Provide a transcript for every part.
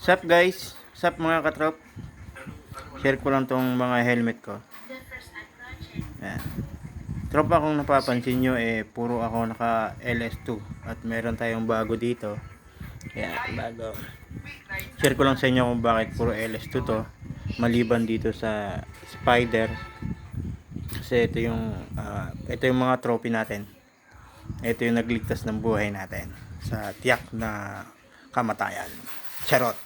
Sup guys, sup mga katrop. Share ko lang tong mga helmet ko. Yan. Tropa, kung napapansin nyo puro ako naka LS2 at meron tayong bago dito. Yan, bago. Share ko lang sa inyo kung bakit puro LS2 to, maliban dito sa Spider. Kasi ito yung mga trophy natin. Ito yung nagligtas ng buhay natin sa tiyak na kamatayan. Charot.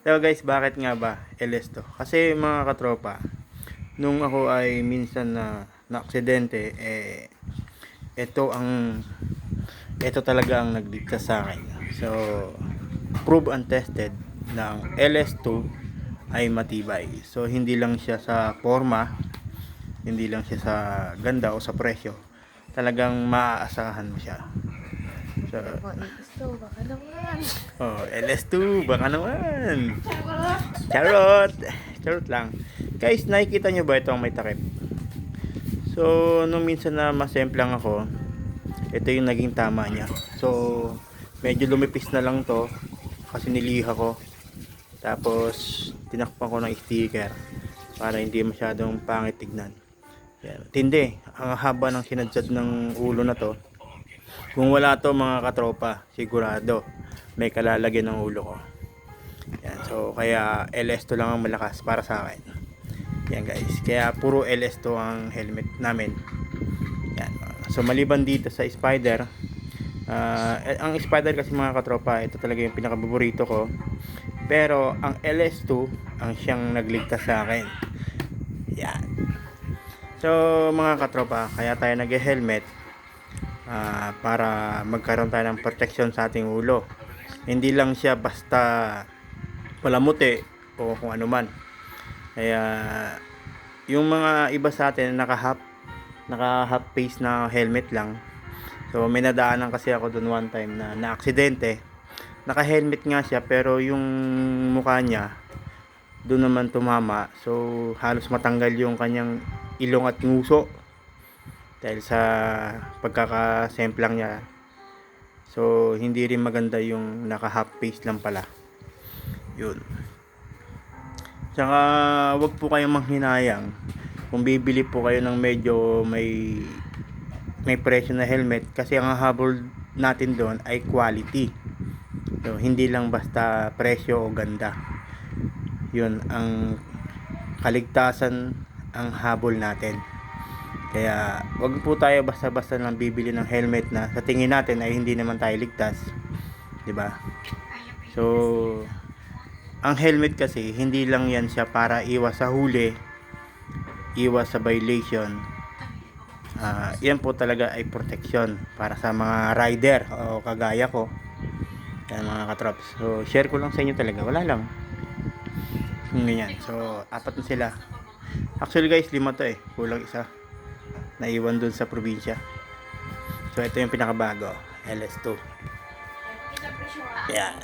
So guys, bakit nga ba LS to? Kasi mga katropa, nung ako ay minsan na aksidente, ito talaga ang nagligtas sa akin. So prove and tested ng LS2 ay matibay. So hindi lang siya sa forma, hindi lang siya sa ganda o sa presyo, talagang maaasahan mo siya. So, Baka naman. LS2, baka naman. Charot. Charot lang. Guys, nakikita nyo ba ito ang may takip? So, nung minsan na masemplang ako, ito yung naging tama niya. So, medyo lumipis na lang to kasi niliha ko. Tapos, tinakpan ko ng sticker para hindi masyadong pangit tignan. Yan. Tindi. Ang haba ng sinadsad ng ulo na to. Kung wala to mga katropa, sigurado may kalalagyan ng ulo ko. Yan, so kaya LS2 lang ang malakas para sa akin. Yan guys, kaya puro LS2 ang helmet namin. Yan. So maliban dito sa Spider, ang Spider kasi mga katropa, ito talaga yung pinakapaborito ko. Pero ang LS2 ang siyang nagligtas sa akin. Yan. So mga katropa, kaya tayo nag-helmet para magkaroon tayo ng protection sa ating ulo. Hindi lang siya basta palamuti o kung ano man. Kaya yung mga iba sa atin naka half face na helmet lang. So may nadaanan kasi ako doon one time na aksidente. Naka helmet nga siya pero yung mukha niya doon naman tumama. So halos matanggal yung kanyang ilong at nguso dahil sa pagkakasemplang niya. So hindi rin maganda yung naka half face lang pala. Yun. Tsaka wag po kayong manghinayang kung bibili po kayo ng medyo may presyo na helmet, kasi ang habol natin doon ay quality. So hindi lang basta presyo o ganda. Yun ang kaligtasan, ang habol natin. Kaya wag po tayo basta-basta lang bibili ng helmet na sa tingin natin ay hindi naman tayo ligtas, 'di ba? So ang helmet kasi hindi lang 'yan siya para iwas sa huli, iwas sa violation. Yan po talaga ay protection para sa mga rider o kagaya ko. Yan mga katrops. So share ko lang sa inyo talaga, wala lang. Ganyan. So apat na sila. Actually guys, 5 to kulang isa. Naiwan dun sa probinsya. So ito yung pinakabago, LS2. Yan.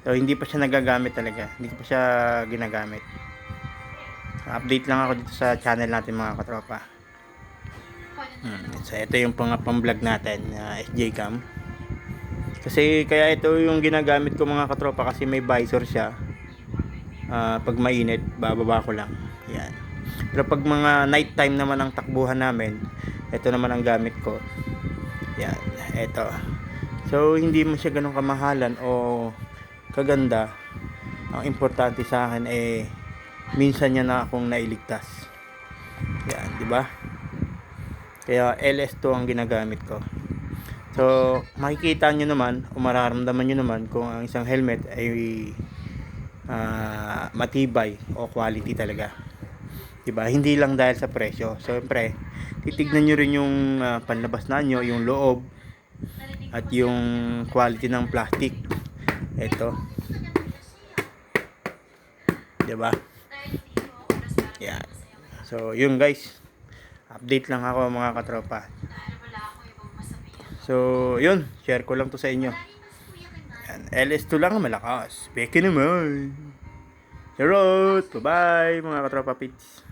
So hindi pa siya nagagamit talaga, hindi pa siya ginagamit. Update lang ako dito sa channel natin mga katropa. So ito yung pang-vlog natin, SJ Cam. Kasi kaya ito yung ginagamit ko mga katropa kasi may visor siya. Pag mainit, bababa ko lang. Yan. Pero pag mga night time naman ang takbuhan namin, ito naman ang gamit ko. Yan, ito. So hindi mo siya ganun kamahalan o kaganda. Ang importante sa akin minsan niya na akong nailigtas. Yan, di ba? Kaya LS2 ang ginagamit ko. So makikita nyo naman o mararamdaman nyo naman kung ang isang helmet ay matibay o quality talaga. Diba? Hindi lang dahil sa presyo. Siyempre, titignan nyo rin yung panlabas na nyo, yung loob at yung quality ng plastic. Ito. Diba? Yan. So, yun guys. Update lang ako mga katropa. So, yun. Share ko lang to sa inyo. Yan. LS2 lang malakas. Peke naman. Charot! Bye-bye mga katropa pits.